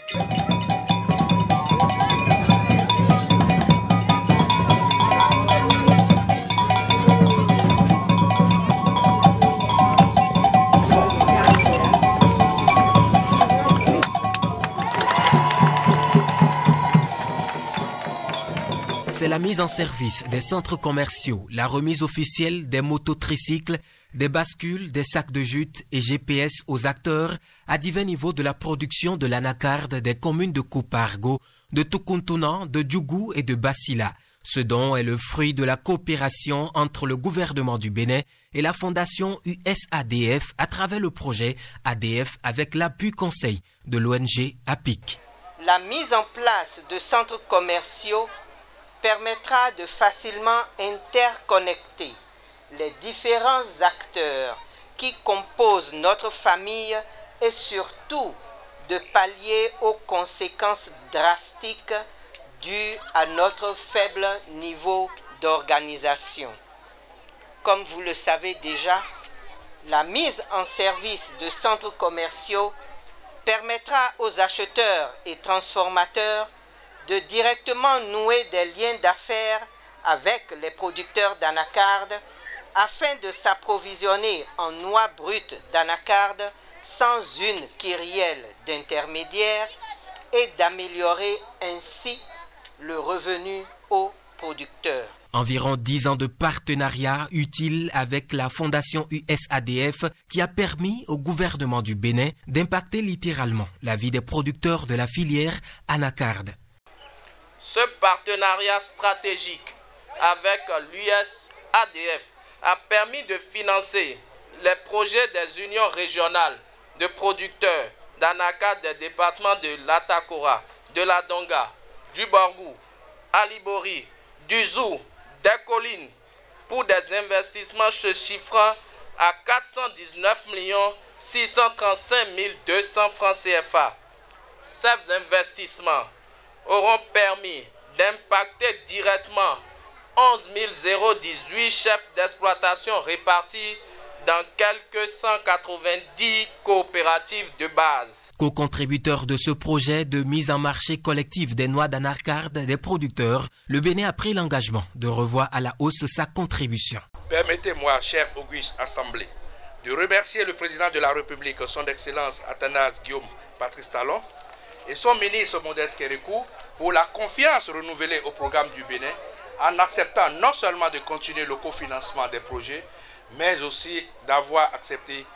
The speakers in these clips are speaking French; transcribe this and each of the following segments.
C'est la mise en service des centres commerciaux, la remise officielle des mototricycles, des bascules, des sacs de jute et GPS aux acteurs à divers niveaux de la production de l'anacarde des communes de Coupargo, de Tukuntuna, de Djougou et de Basila. Ce don est le fruit de la coopération entre le gouvernement du Bénin et la fondation USADF à travers le projet ADF avec l'appui conseil de l'ONG APIC. La mise en place de centres commerciaux permettra de facilement interconnecter les différents acteurs qui composent notre famille et surtout de pallier aux conséquences drastiques dues à notre faible niveau d'organisation. Comme vous le savez déjà, la mise en service de centres commerciaux permettra aux acheteurs et transformateurs de directement nouer des liens d'affaires avec les producteurs d'anacarde afin de s'approvisionner en noix brutes d'anacarde sans une kyrielle d'intermédiaires et d'améliorer ainsi le revenu aux producteurs. Environ 10 ans de partenariat utile avec la fondation USADF qui a permis au gouvernement du Bénin d'impacter littéralement la vie des producteurs de la filière anacarde. Ce partenariat stratégique avec l'USADF a permis de financer les projets des unions régionales de producteurs d'anacarde des départements de l'Atakora, de la Donga, du Borgou, Alibori, du Zou, des collines pour des investissements se chiffrant à 419 635 200 francs CFA. Ces investissements auront permis d'impacter directement 11 018 chefs d'exploitation répartis dans quelques 190 coopératives de base. Co-contributeur de ce projet de mise en marché collective des noix d'anacarde des producteurs, le Bénin a pris l'engagement de revoir à la hausse sa contribution. Permettez-moi, cher Auguste Assemblée, de remercier le président de la République, son Excellence Athanase Guillaume Patrice Talon, et son ministre Modeste Kérékou pour la confiance renouvelée au programme du Bénin en acceptant non seulement de continuer le cofinancement des projets, mais aussi d'avoir accepté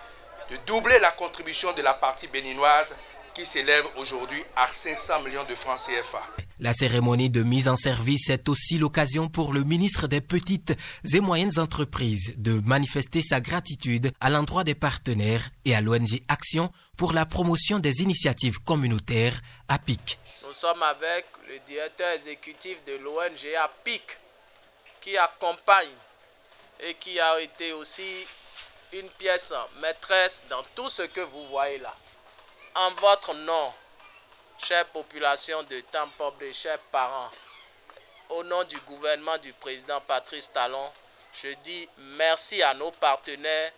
de doubler la contribution de la partie béninoise qui s'élève aujourd'hui à 500 millions de francs CFA. La cérémonie de mise en service est aussi l'occasion pour le ministre des Petites et Moyennes Entreprises de manifester sa gratitude à l'endroit des partenaires et à l'ONG Action pour la promotion des initiatives communautaires APIC. Nous sommes avec le directeur exécutif de l'ONG APIC qui accompagne et qui a été aussi une pièce maîtresse dans tout ce que vous voyez là. En votre nom, chère population de Tampoble, chers parents, au nom du gouvernement du président Patrice Talon, je dis merci à nos partenaires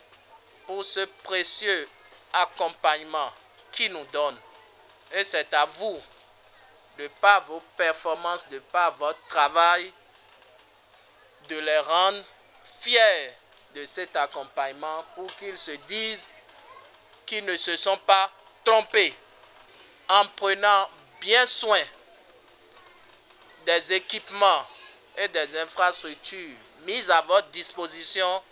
pour ce précieux accompagnement qu'ils nous donnent. Et c'est à vous, de par vos performances, de par votre travail, de les rendre fiers de cet accompagnement pour qu'ils se disent qu'ils ne se sont pas trompés en prenant bien soin des équipements et des infrastructures mises à votre disposition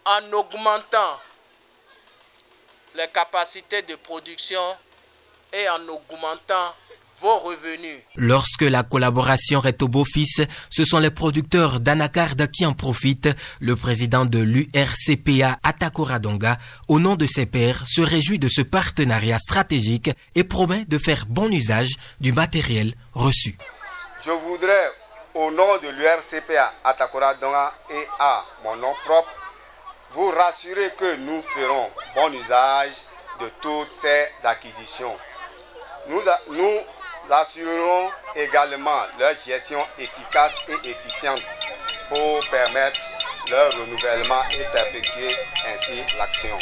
en augmentant les capacités de production et en augmentant vos revenus. Lorsque la collaboration est au beau-fils, ce sont les producteurs d'anacarde qui en profitent. Le président de l'URCPA, Atakora Donga, au nom de ses pairs, se réjouit de ce partenariat stratégique et promet de faire bon usage du matériel reçu. Je voudrais, au nom de l'URCPA, Atakora Donga et à mon nom propre, vous rassurer que nous ferons bon usage de toutes ces acquisitions. Nous assurerons également leur gestion efficace et efficiente pour permettre leur renouvellement et perpétuer ainsi l'action.